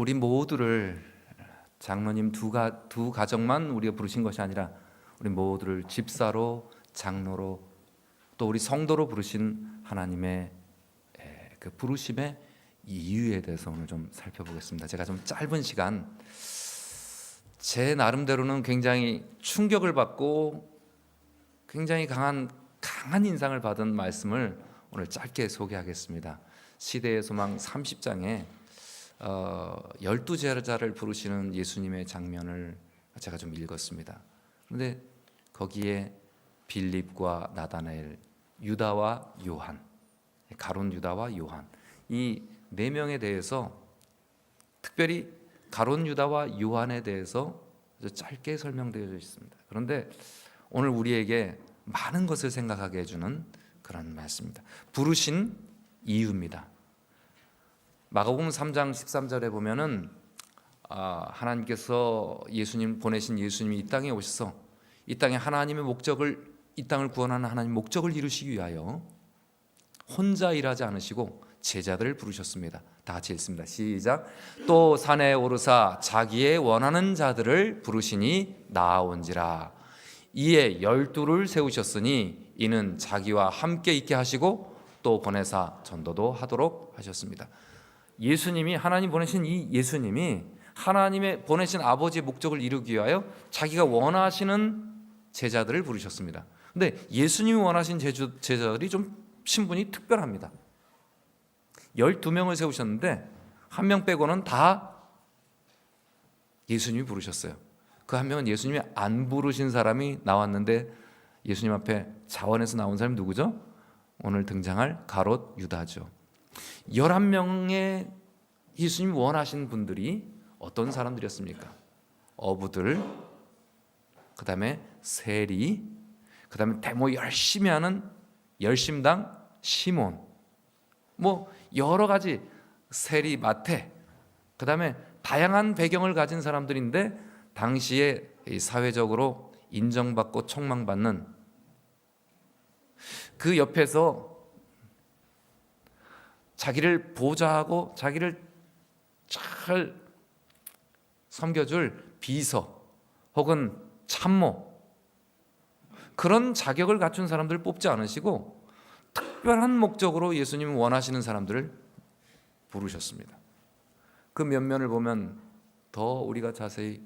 우리 모두를 장로님 두 가정만 우리가 부르신 것이 아니라 우리 모두를 집사로, 장로로, 또 우리 성도로 부르신 하나님의 그 부르심의 이유에 대해서 오늘 좀 살펴보겠습니다. 제가 좀 짧은 시간 제 나름대로는 굉장히 충격을 받고 굉장히 강한 인상을 받은 말씀을 오늘 짧게 소개하겠습니다. 시대의 소망 30장에 12제자를 부르시는 예수님의 장면을 제가 좀 읽었습니다. 그런데 거기에 빌립과 나다나엘, 유다와 요한, 가룟 유다와 요한, 이 네 명에 대해서, 특별히 가룟 유다와 요한에 대해서 짧게 설명되어 있습니다. 그런데 오늘 우리에게 많은 것을 생각하게 해주는 그런 말씀입니다. 부르신 이유입니다. 마가복음 3장 13절에 보면은 하나님께서 보내신 예수님이 이 땅에 오셔서 이 땅에 하나님의 목적을, 이 땅을 구원하는 하나님의 목적을 이루시기 위하여 혼자 일하지 않으시고 제자들을 부르셨습니다. 다 같이 읽습니다. 시작. 또 산에 오르사 자기의 원하는 자들을 부르시니 나아온지라. 이에 12를 세우셨으니 이는 자기와 함께 있게 하시고 또 보내사 전도도 하도록 하셨습니다. 예수님이, 하나님 보내신 이 예수님이 하나님의 보내신 아버지의 목적을 이루기 위하여 자기가 원하시는 제자들을 부르셨습니다. 근데 예수님이 원하신 제자들이 좀 신분이 특별합니다. 12명을 세우셨는데 한 명 빼고는 다 예수님이 부르셨어요. 그 한 명은 예수님이 안 부르신 사람이 나왔는데 예수님 앞에 자원에서 나온 사람이 누구죠? 오늘 등장할 가롯 유다죠. 11명의 예수님이 원하신 분들이 어떤 사람들이었습니까? 어부들, 그 다음에 세리, 그 다음에 데모 열심히 하는 열심당 시몬, 뭐 여러 가지, 세리, 마태, 그 다음에 다양한 배경을 가진 사람들인데 당시에 사회적으로 인정받고 촉망받는, 그 옆에서 자기를 보좌하고 자기를 잘 섬겨줄 비서 혹은 참모, 그런 자격을 갖춘 사람들을 뽑지 않으시고 특별한 목적으로 예수님이 원하시는 사람들을 부르셨습니다. 그 면면을 보면 더 우리가 자세히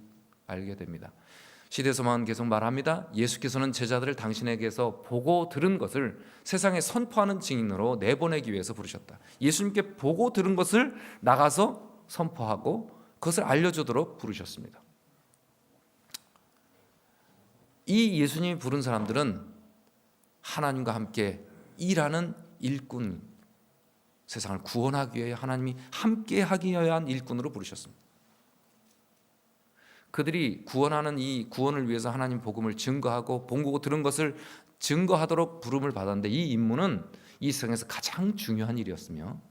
알게 됩니다. 시대소망은 계속 말합니다. 예수께서는 제자들을 당신에게서 보고 들은 것을 세상에 선포하는 증인으로 내보내기 위해서 부르셨다. 예수님께 보고 들은 것을 나가서 선포하고 그것을 알려주도록 부르셨습니다. 이 예수님이 부른 사람들은 하나님과 함께 일하는 일꾼, 세상을 구원하기 위해 하나님이 함께 하기 위한 일꾼으로 부르셨습니다. 그들이 구원하는 이 구원을 위해서 하나님 복음을 증거하고 보고 들은 것을 증거하도록 부름을 받았는데, 이 임무는 이 세상에서 가장 중요한 일이었으며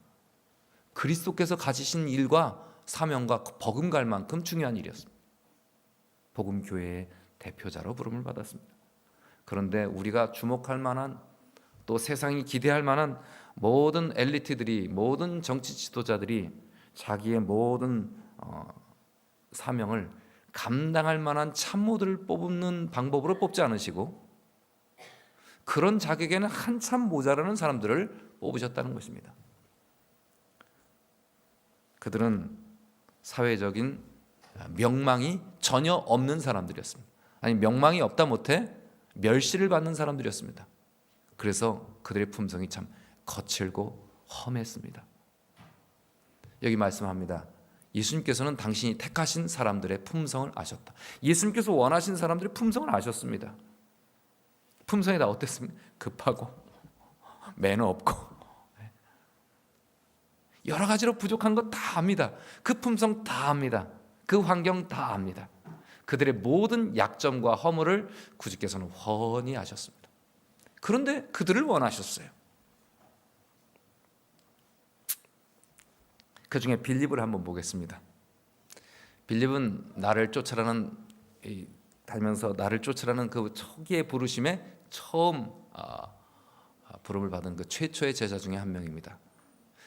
그리스도께서 가지신 일과 사명과 버금갈 만큼 중요한 일이었습니다. 복음교회의 대표자로 부름을 받았습니다. 그런데 우리가 주목할 만한, 또 세상이 기대할 만한 모든 엘리트들이, 모든 정치 지도자들이 자기의 모든 사명을 감당할 만한 참모들을 뽑는 방법으로 뽑지 않으시고 그런 자격에는 한참 모자라는 사람들을 뽑으셨다는 것입니다. 그들은 사회적인 명망이 전혀 없는 사람들이었습니다. 아니, 명망이 없다 못해 멸시를 받는 사람들이었습니다. 그래서 그들의 품성이 참 거칠고 험했습니다. 여기 말씀합니다. 예수님께서는 당신이 택하신 사람들의 품성을 아셨다. 예수님께서 원하신 사람들의 품성을 아셨습니다. 품성이 다 어땠습니까? 급하고 매너 없고 여러 가지로 부족한 것 다 압니다. 그 품성 다 압니다. 그 환경 다 압니다. 그들의 모든 약점과 허물을 구주께서는 훤히 아셨습니다. 그런데 그들을 원하셨어요. 그 중에 빌립을 한번 보겠습니다. 빌립은 나를 쫓으라는, 달면서 나를 쫓으라는 그 초기의 부르심에 처음 부름을 받은 그 최초의 제자 중에 한 명입니다.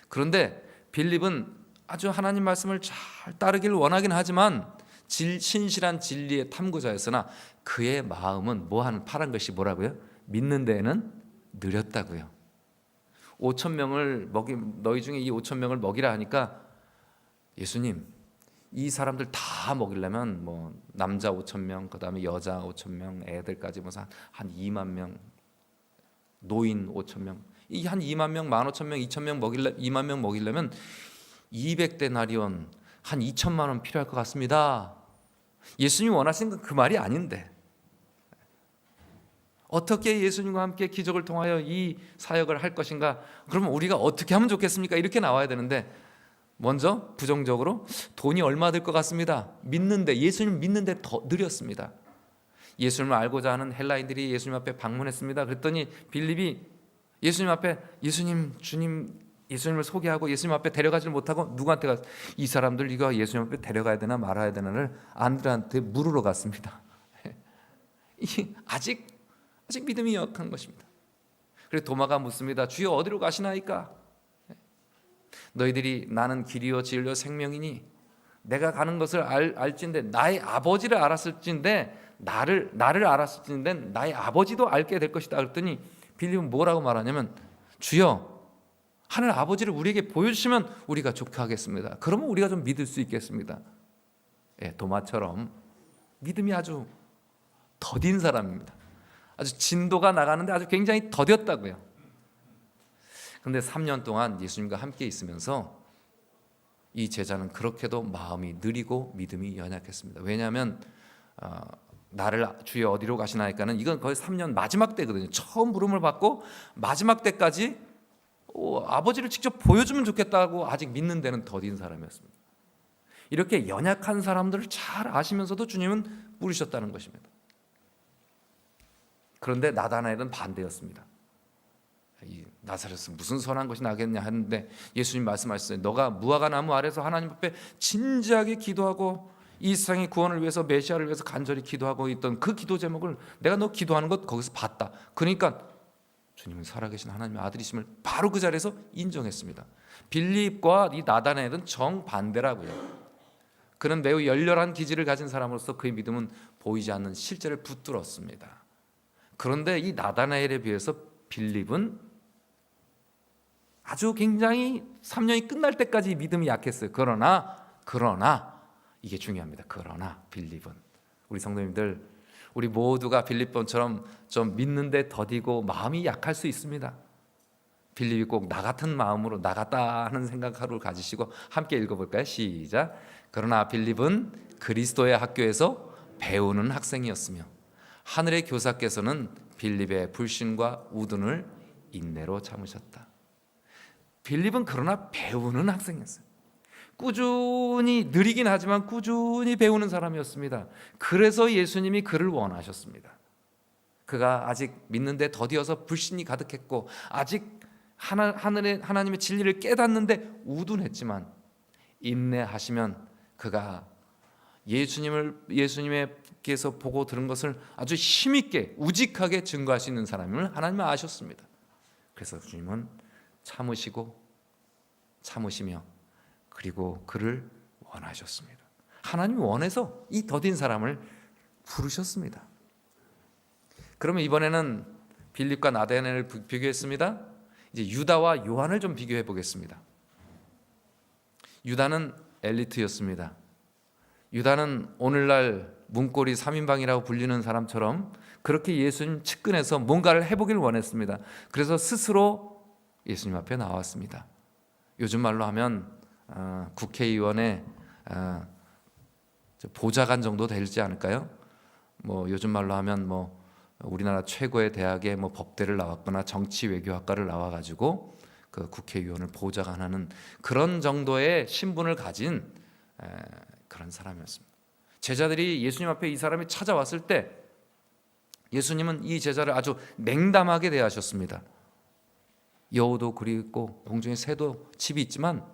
그런데 빌립은 아주 하나님 말씀을 잘 따르길 원하긴 하지만 신실한 진리의 탐구자였으나 그의 마음은 파란 것이 뭐라고요? 믿는 데에는 느렸다고요. 5천 명을 너희 중에 이 5천 명을 먹이라 하니까 예수님, 이 사람들 다 먹이려면 남자 5천 명, 그다음에 여자 5천 명, 애들까지 한 2만 명, 노인 5천 명, 이 한 2만 명, 15,000명, 2천 명 2만 명 먹이려면 200데나리온 한 2천만 원 필요할 것 같습니다. 예수님이 원하시는 건 그 말이 아닌데 어떻게 예수님과 함께 기적을 통하여 이 사역을 할 것인가? 그러면 우리가 어떻게 하면 좋겠습니까? 이렇게 나와야 되는데 먼저 부정적으로 돈이 얼마 들 것 같습니다. 예수님 믿는데 더 느렸습니다. 예수님을 알고자 하는 헬라인들이 예수님 앞에 방문했습니다. 그랬더니 빌립이 예수님 앞에 예수님을 소개하고 예수님 앞에 데려가지 못하고 누구한테 갔어요? 이 사람들 이거 예수님 앞에 데려가야 되나 말아야 되나를 안드레한테 물으러 갔습니다. 아직 믿음이 약한 것입니다. 그래서 도마가 묻습니다. 주여 어디로 가시나이까? 너희들이 나는 길이요 진리요 생명이니 내가 가는 것을 알진대 나의 아버지를 알았을진대 나를 알았을진대 나의 아버지도 알게 될 것이다. 그랬더니 빌립은 뭐라고 말하냐면 주여 하늘 아버지를 우리에게 보여주시면 우리가 좋게 하겠습니다. 그러면 우리가 좀 믿을 수 있겠습니다. 도마처럼 믿음이 아주 더딘 사람입니다. 아주 진도가 나가는데 아주 굉장히 더뎠다고요. 그런데 3년 동안 예수님과 함께 있으면서 이 제자는 그렇게도 마음이 느리고 믿음이 연약했습니다. 왜냐하면 나를 주여 어디로 가시나이까는 이건 거의 3년 마지막 때거든요. 처음 부름을 받고 마지막 때까지 아버지를 직접 보여주면 좋겠다고 아직 믿는 데는 더딘 사람이었습니다. 이렇게 연약한 사람들을 잘 아시면서도 주님은 부르셨다는 것입니다. 그런데 나다나엘은 반대였습니다. 이 나사렛은 무슨 선한 것이 나겠냐 하는데 예수님 말씀하셨어요. 너가 무화과 나무 아래서 하나님 앞에 진지하게 기도하고 이 세상의 구원을 위해서 메시아를 위해서 간절히 기도하고 있던 그 기도 제목을 내가 너 기도하는 것 거기서 봤다. 그러니까 주님은 살아계신 하나님의 아들이심을 바로 그 자리에서 인정했습니다. 빌립과 이 나다나엘은 정반대라고요. 그는 매우 열렬한 기질을 가진 사람으로서 그의 믿음은 보이지 않는 실제를 붙들었습니다. 그런데 이 나다나엘에 비해서 빌립은 아주 굉장히 3년이 끝날 때까지 믿음이 약했어요. 그러나 이게 중요합니다. 그러나 빌립은 우리 성도님들 우리 모두가 빌립본처럼 좀 믿는데 더디고 마음이 약할 수 있습니다. 빌립이 꼭 나 같은 마음으로 나갔다 하는 생각 하루 가지시고 함께 읽어볼까요? 시작. 그러나 빌립은 그리스도의 학교에서 배우는 학생이었으며 하늘의 교사께서는 빌립의 불신과 우둔을 인내로 참으셨다. 빌립은 그러나 배우는 학생이었어요. 꾸준히 느리긴 하지만 꾸준히 배우는 사람이었습니다. 그래서 예수님이 그를 원하셨습니다. 그가 아직 믿는데 더디어서 불신이 가득했고 아직 하나님의 진리를 깨닫는데 우둔했지만 인내하시면 그가 예수님께서 보고 들은 것을 아주 힘있게 우직하게 증거할 수 있는 사람임을 하나님은 아셨습니다. 그래서 주님은 참으시며 그리고 그를 원하셨습니다. 하나님이 원해서 이 더딘 사람을 부르셨습니다. 그러면 이번에는 빌립과 나다나엘을 비교했습니다. 이제 유다와 요한을 좀 비교해 보겠습니다. 유다는 엘리트였습니다. 유다는 오늘날 문고리 3인방이라고 불리는 사람처럼 그렇게 예수님 측근에서 뭔가를 해보길 원했습니다. 그래서 스스로 예수님 앞에 나왔습니다. 요즘 말로 하면 국회의원의 보좌관 정도 되지 않을까요? 요즘 말로 하면 우리나라 최고의 대학에 법대를 나왔거나 정치 외교학과를 나와가지고 그 국회의원을 보좌관하는 그런 정도의 신분을 가진 그런 사람이었습니다. 제자들이 예수님 앞에 이 사람이 찾아왔을 때 예수님은 이 제자를 아주 냉담하게 대하셨습니다. 여우도 굴이 있고 공중에 새도 집이 있지만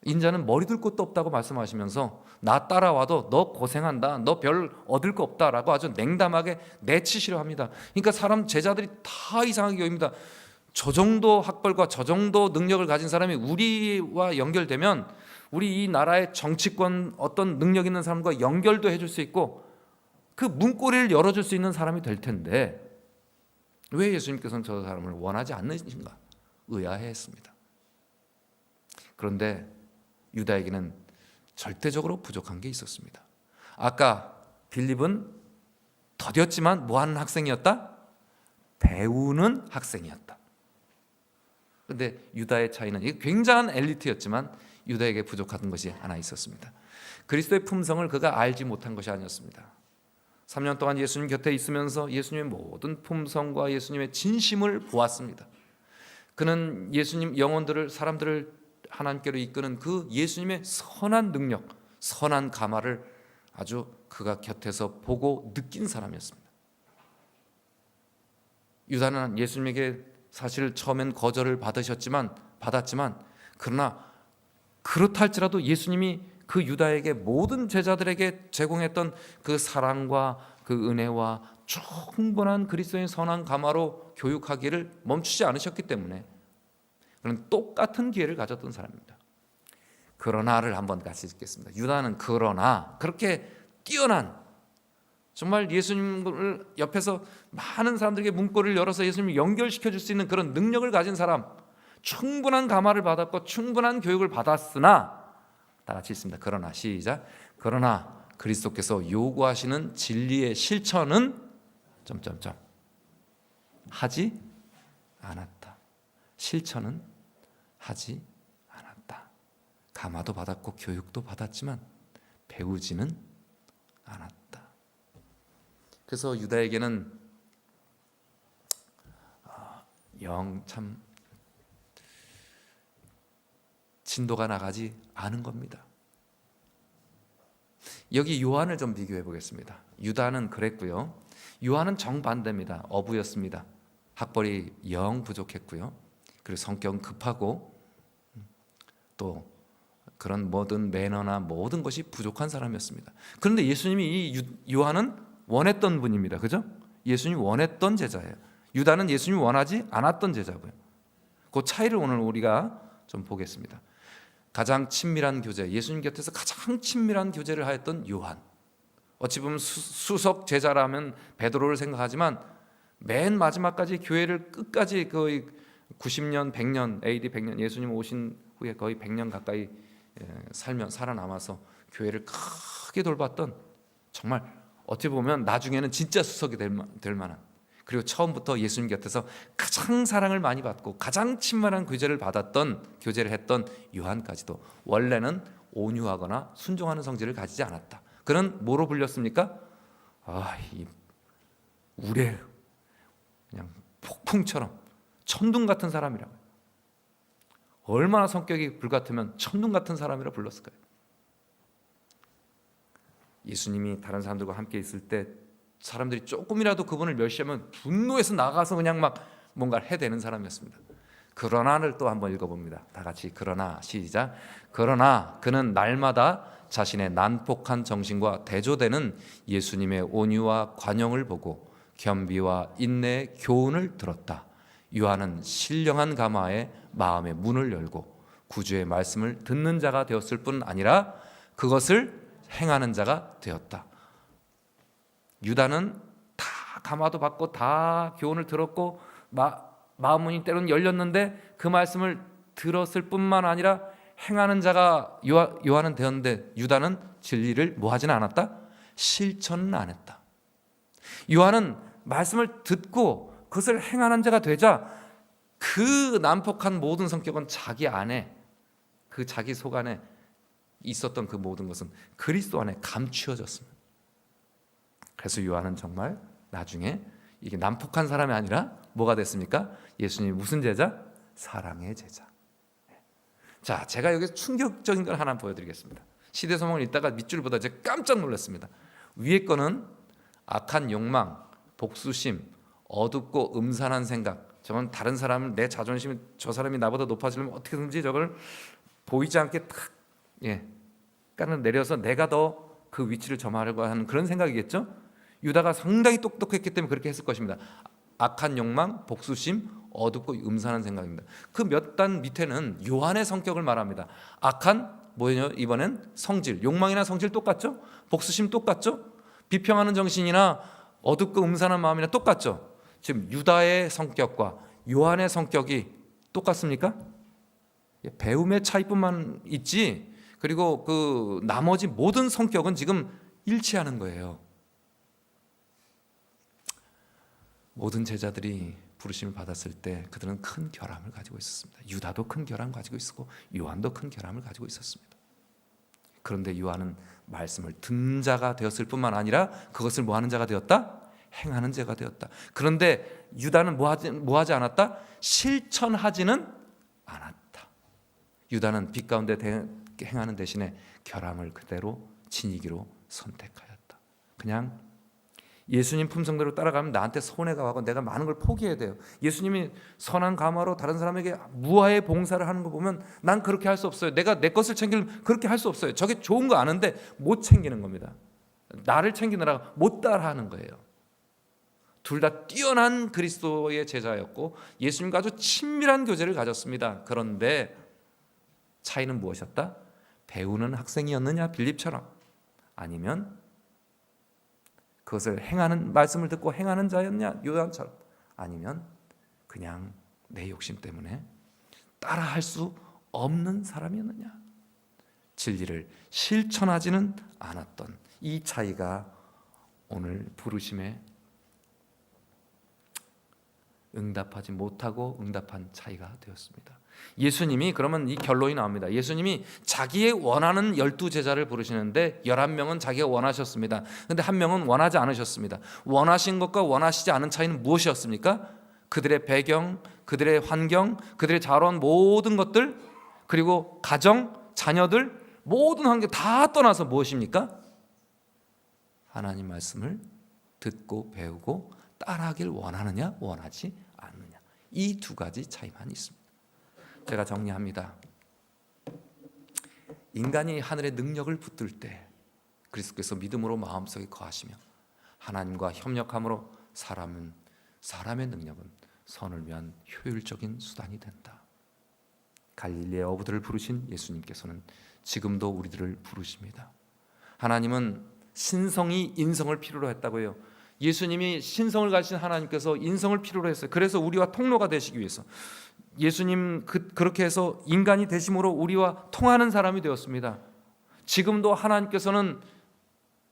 인자는 머리 둘 곳도 없다고 말씀하시면서 나 따라와도 너 고생한다, 너 별 얻을 거 없다라고 아주 냉담하게 내치시려 합니다. 그러니까 제자들이 다 이상하게 여깁니다. 저 정도 학벌과 저 정도 능력을 가진 사람이 우리와 연결되면 우리 이 나라의 정치권 어떤 능력 있는 사람과 연결도 해줄 수 있고 그 문고리를 열어줄 수 있는 사람이 될 텐데 왜 예수님께서는 저 사람을 원하지 않으신가 의아해했습니다. 그런데 유다에게는 절대적으로 부족한 게 있었습니다. 아까 빌립은 더뎠지만 뭐하는 학생이었다? 배우는 학생이었다. 그런데 유다의 차이는 이게 굉장한 엘리트였지만 유다에게 부족한 것이 하나 있었습니다. 그리스도의 품성을 그가 알지 못한 것이 아니었습니다. 3년 동안 예수님 곁에 있으면서 예수님의 모든 품성과 예수님의 진심을 보았습니다. 그는 예수님 영혼들을 사람들을 하나님께로 이끄는 그 예수님의 선한 능력, 선한 감화를 아주 그가 곁에서 보고 느낀 사람이었습니다. 유다는 예수님에게 사실 처음엔 거절을 받았지만 그러나 그렇다 할지라도 예수님이 그 유다에게 모든 제자들에게 제공했던 그 사랑과 그 은혜와 충분한 그리스도의 선한 감화로 교육하기를 멈추지 않으셨기 때문에 그는 똑같은 기회를 가졌던 사람입니다. 그러나를 한번 같이 읽겠습니다. 유다는 그러나 그렇게 뛰어난 정말 예수님을 옆에서 많은 사람들에게 문고리를 열어서 예수님을 연결시켜 줄 수 있는 그런 능력을 가진 사람, 충분한 감화를 받았고 충분한 교육을 받았으나 다 같이 읽습니다. 그러나 시작. 그러나 그리스도께서 요구하시는 진리의 실천은 하지 않았다. 실천은 하지 않았다. 감화도 받았고 교육도 받았지만 배우지는 않았다. 그래서 유다에게는 영 참 진도가 나가지 않은 겁니다. 여기 요한을 좀 비교해 보겠습니다. 유다는 그랬고요. 요한은 정반대입니다. 어부였습니다. 학벌이 영 부족했고요. 그리고 성격은 급하고 또 그런 모든 매너나 모든 것이 부족한 사람이었습니다. 그런데 예수님이 이 요한은 원했던 분입니다. 그죠? 예수님이 원했던 제자예요. 유다는 예수님이 원하지 않았던 제자고요. 그 차이를 오늘 우리가 좀 보겠습니다. 가장 친밀한 교제, 예수님 곁에서 가장 친밀한 교제를 하였던 요한. 어찌 보면 수석 제자라면 베드로를 생각하지만 맨 마지막까지 교회를 끝까지 거의 90년, 100년, AD 100년 예수님 오신 후에 거의 100년 가까이 살아남아서 교회를 크게 돌봤던 정말 어찌 보면 나중에는 진짜 수석이 될 만한 그리고 처음부터 예수님 곁에서 가장 사랑을 많이 받고 가장 친밀한 교제를 했던 요한까지도 원래는 온유하거나 순종하는 성질을 가지지 않았다. 그는 뭐로 불렸습니까? 이 우레 그냥 폭풍처럼 천둥 같은 사람이라고. 얼마나 성격이 불같으면 천둥 같은 사람이라 불렀을까요? 예수님이 다른 사람들과 함께 있을 때 사람들이 조금이라도 그분을 멸시하면 분노해서 나가서 그냥 막 뭔가를 해대는 사람이었습니다. 그러나를 또 한번 읽어봅니다. 다 같이 그러나 시작. 그러나 그는 날마다 자신의 난폭한 정신과 대조되는 예수님의 온유와 관용을 보고 겸비와 인내의 교훈을 들었다. 요한은 신령한 감화에 마음의 문을 열고 구주의 말씀을 듣는 자가 되었을 뿐 아니라 그것을 행하는 자가 되었다. 유다는 다 감화도 받고 다 교훈을 들었고 마음 문이 때로는 열렸는데 그 말씀을 들었을 뿐만 아니라 행하는 자가 요한은 되었는데 유다는 진리를 뭐 하지는 않았다? 실천은 안 했다. 요한은 말씀을 듣고 그것을 행하는 자가 되자 그 난폭한 모든 성격은 자기 안에 그 자기 속 안에 있었던 그 모든 것은 그리스도 안에 감추어졌습니다. 그래서 요한은 정말 나중에 이게 난폭한 사람이 아니라 뭐가 됐습니까? 예수님이 무슨 제자? 사랑의 제자. 자, 제가 여기서 충격적인 걸 하나 보여드리겠습니다. 시대서명을 읽다가 밑줄을 보다 제가 깜짝 놀랐습니다. 위에 거는 악한 욕망, 복수심, 어둡고 음산한 생각. 저건 다른 사람을 내 자존심이 저 사람이 나보다 높아지려면 어떻게든지 저걸 보이지 않게 탁 깔을 내려서 내가 더 그 위치를 점하려고 하는 그런 생각이겠죠. 유다가 상당히 똑똑했기 때문에 그렇게 했을 것입니다. 악한 욕망, 복수심, 어둡고 음산한 생각입니다. 그 몇 단 밑에는 요한의 성격을 말합니다. 악한 뭐예요? 이번엔 성질, 욕망이나 성질 똑같죠? 복수심 똑같죠? 비평하는 정신이나 어둡고 음산한 마음이나 똑같죠? 지금 유다의 성격과 요한의 성격이 똑같습니까? 배움의 차이뿐만 있지, 그리고 그 나머지 모든 성격은 지금 일치하는 거예요. 모든 제자들이 부르심을 받았을 때 그들은 큰 결함을 가지고 있었습니다. 유다도 큰 결함을 가지고 있었고 요한도 큰 결함을 가지고 있었습니다. 그런데 요한은 말씀을 듣는 자가 되었을 뿐만 아니라 그것을 뭐하는 자가 되었다? 행하는 자가 되었다. 그런데 유다는 뭐하지 않았다? 실천하지는 않았다. 유다는 빛 가운데 행하는 대신에 결함을 그대로 지니기로 선택하였다. 그냥 예수님 품성대로 따라가면 나한테 손해가 가고 내가 많은 걸 포기해야 돼요. 예수님이 선한 감화로 다른 사람에게 무화의 봉사를 하는 거 보면 난 그렇게 할 수 없어요. 내가 내 것을 챙기려면 그렇게 할 수 없어요. 저게 좋은 거 아는데 못 챙기는 겁니다. 나를 챙기느라 못 따라하는 거예요. 둘 다 뛰어난 그리스도의 제자였고 예수님과 아주 친밀한 교제를 가졌습니다. 그런데 차이는 무엇이었다? 배우는 학생이었느냐 빌립처럼, 아니면 그것을 행하는, 말씀을 듣고 행하는 자였냐 요한처럼, 아니면 그냥 내 욕심 때문에 따라할 수 없는 사람이었느냐, 진리를 실천하지는 않았던 이 차이가 오늘 부르심에 응답하지 못하고 응답한 차이가 되었습니다. 예수님이, 그러면 이 결론이 나옵니다. 예수님이 자기의 원하는 12제자를 부르시는데 11명은 자기가 원하셨습니다. 그런데 한 명은 원하지 않으셨습니다. 원하신 것과 원하시지 않은 차이는 무엇이었습니까? 그들의 배경, 그들의 환경, 그들의 자라온 모든 것들, 그리고 가정, 자녀들, 모든 환경 다 떠나서 무엇입니까? 하나님 말씀을 듣고 배우고 따라하길 원하느냐 원하지 않느냐, 이 두 가지 차이만 있습니다. 제가 정리합니다. 인간이 하늘의 능력을 붙들 때 그리스도께서 믿음으로 마음속에 거하시며 하나님과 협력함으로 사람의 능력은 선을 위한 효율적인 수단이 된다. 갈릴리의 어부들을 부르신 예수님께서는 지금도 우리들을 부르십니다. 하나님은 신성이 인성을 필요로 했다고 해요. 예수님이 신성을 가진 하나님께서 인성을 필요로 했어요. 그래서 우리와 통로가 되시기 위해서 예수님 그렇게 해서 인간이 되심으로 우리와 통하는 사람이 되었습니다. 지금도 하나님께서는,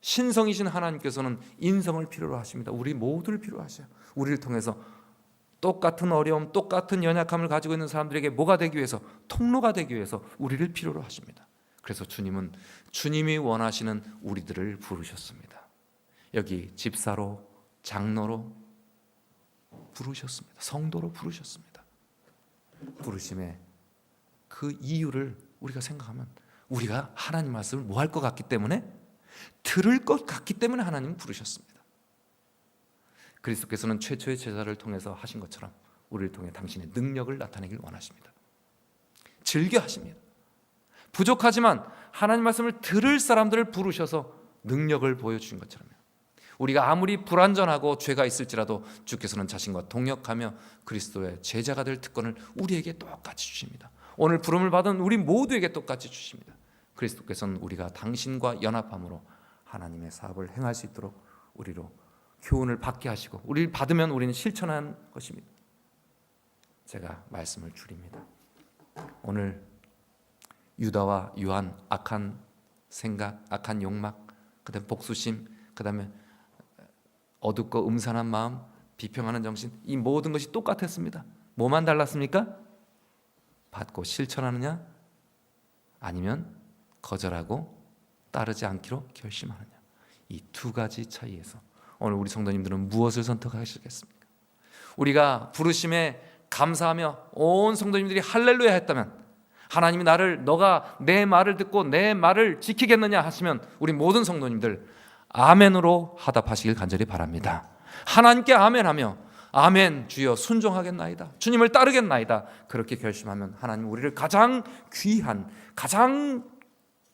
신성이신 하나님께서는 인성을 필요로 하십니다. 우리 모두를 필요로 하셔요. 우리를 통해서 똑같은 어려움, 똑같은 연약함을 가지고 있는 사람들에게 뭐가 되기 위해서, 통로가 되기 위해서 우리를 필요로 하십니다. 그래서 주님은 주님이 원하시는 우리들을 부르셨습니다. 여기 집사로, 장로로 부르셨습니다. 성도로 부르셨습니다. 부르심의 그 이유를 우리가 생각하면, 우리가 하나님 말씀을 뭐 할 것 같기 때문에, 들을 것 같기 때문에 하나님은 부르셨습니다. 그리스도께서는 최초의 제자를 통해서 하신 것처럼 우리를 통해 당신의 능력을 나타내길 원하십니다. 즐겨 하십니다. 부족하지만 하나님 말씀을 들을 사람들을 부르셔서 능력을 보여주신 것처럼요. 우리가 아무리 불완전하고 죄가 있을지라도 주께서는 자신과 동역하며 그리스도의 제자가 될 특권을 우리에게 똑같이 주십니다. 오늘 부름을 받은 우리 모두에게 똑같이 주십니다. 그리스도께서는 우리가 당신과 연합함으로 하나님의 사업을 행할 수 있도록 우리로 교훈을 받게 하시고, 우리를 받으면 우리는 실천한 것입니다. 제가 말씀을 줄입니다. 오늘 유다와 요한, 악한 생각, 악한 욕망, 그다음에 복수심, 그다음에 어둡고 음산한 마음, 비평하는 정신, 이 모든 것이 똑같았습니다. 뭐만 달랐습니까? 받고 실천하느냐, 아니면 거절하고 따르지 않기로 결심하느냐, 이 두 가지 차이에서 오늘 우리 성도님들은 무엇을 선택하시겠습니까? 우리가 부르심에 감사하며 온 성도님들이 할렐루야 했다면, 하나님이 너가 내 말을 듣고 내 말을 지키겠느냐 하시면, 우리 모든 성도님들 아멘으로 하답하시길 간절히 바랍니다. 하나님께 아멘하며 아멘 주여 순종하겠나이다, 주님을 따르겠나이다, 그렇게 결심하면 하나님 우리를 가장 귀한, 가장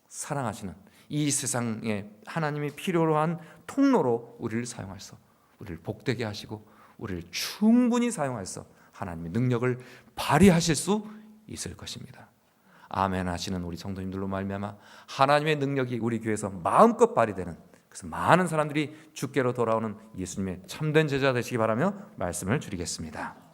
사랑하시는 이 세상에 하나님이 필요로 한 통로로 우리를 사용하셔서 우리를 복되게 하시고 우리를 충분히 사용해서 하나님의 능력을 발휘하실 수 있을 것입니다. 아멘 하시는 우리 성도님들로 말미암아 하나님의 능력이 우리 교회에서 마음껏 발휘되는, 그래서 많은 사람들이 주께로 돌아오는 예수님의 참된 제자 되시기 바라며 말씀을 드리겠습니다.